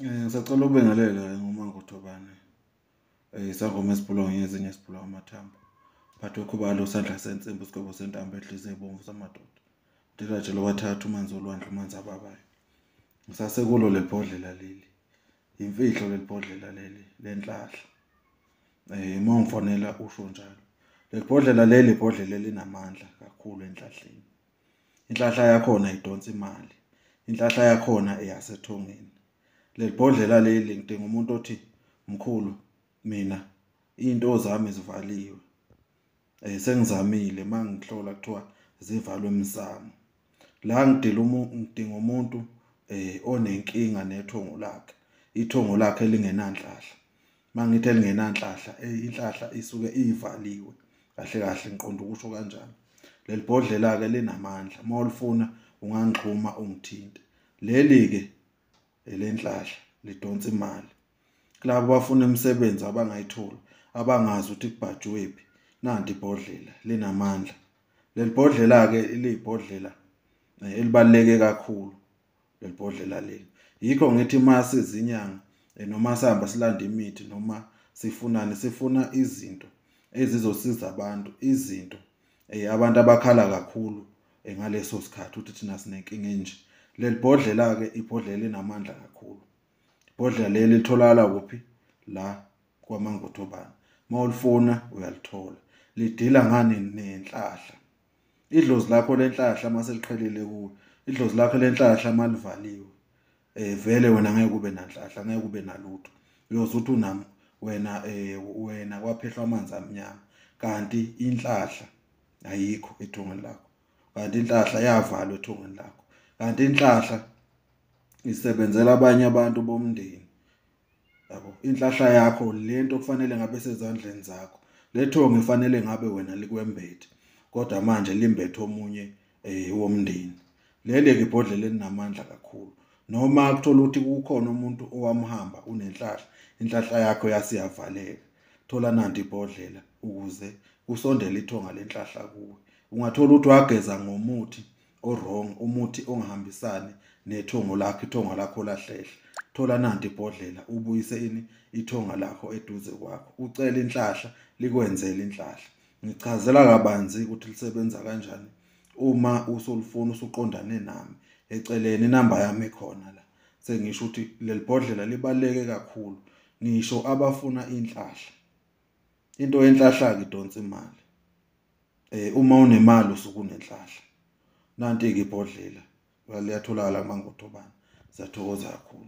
Ngisacela ukubengelela ngoMangothobane. Isangoma esiphulwa ngezinye esiphulwa amathambo. Phathwe khubalo sandla sensimbi isigwebo sentambo ehliziyo ebomvu zamadoda. Ndilatshe lobathathu umanzi olwandle umanzi ababayo. Ngisasekulo lebhodlela leli. Imfihlo lebhodlela leli lenhlahla. Mawungifonela usho njalo. Lebhodlela leli ibhodlela elinamandla kakhulu enhlahleni. Inhlahla yakhona idonsa imali. Inhlahla yakhona eyasethongeni. Lebhodlela leli ngidinga umuntu othi mkhulu mina into zami zivaliwe. Sengizamile mangihlola kuthiwa zivalwe emsamo. La ngidinga umuntu onenkinga nethongo lakhe. Ithongo lakhe lingenanhlahla. Mangithi elingenanhlahla, inhlahla isuke ivaliwe. Kahle kahle ngiqonda ukusho kanjalo. Leli bhodlela ke linamandla. Mawulifuna ungangixhuma ungithinte. Leli ke elenhlahla lidonsa imali. Kulabo abafuna imisebenzi abangayithola, abangazi ukuthi kubhajwephi. Nanti ibhodlela linamandla. Leli bhodlela ke ilibhodlela elibaluleke kakhulu leli bhodlela leli. Yikho ngithi mase izinyanga noma sihamba silanda imithi noma sifunani sifuna izinto ezizosiza abantu, izinto abantu abakhala kakhulu ngaleso sikhathi ukuthi thina sinenkinga enje. Leli bhodlela ke ibhodlela linamandla kakhulu. Ibhodlela leli litholakala kuphi? La kwaMangothobane. Mawulifuna uyalithola. Lidila ngani nenhlahla. Idlozi lakho lenhlahla mase liqhelile kuwe. Idlozi lakho lenhlahla malivaliwe. Vele wena ngeke ube nanhlahla, ngeke ube nalutho. Uyozuthi unami wena kwaphehlwa amanzi amnyama. Kanti inhlahla ayikho ethongeni lakho. Kanti inhlahla yavalwa ethongeni lakho. Kanti inhlahla isebenzela abanye abantu bomndeni. Yabo, inhlahla yakho lento kufanele ngabe sezandleni zakho. Lethongo ifanele ngabe wena likwembethe. Kodwa manje limbethe omunye womndeni. Leli ke ibhodlela elinamandla kakhulu. Noma kuthola ukuthi kukhona umuntu owamhamba unenhlahla, inhlahla yakho yasiyavaleka. Thola nanti ibhodlela ukuze kusondele ithonga lenhlahla kuwe. Ungathola ukuthi wageza ngomuthi o-wrong, umuthi ongahambisani nethongo lakho, ithonga lakho lahlehla. Thola nanti ibhodlela ubuyise ithonga lakho eduze kwakho. Ucela inhlahla likwenzele inhlahla. Ngichazela kabanzi ukuthi lisebenza kanjani. Uma usulifuna usuqondane nami eceleni inamba yami ikhona la. Sengisho ukuthi leli bhodlela libaleke kakhulu. Ngisho abafuna inhlahla. Into yenhlahla ke idonsa imali. Uma unemali usuke unenhlahla. Nanti ke ibhodlela liyatholakala kuMangothobane. Siyathokoza kakhulu.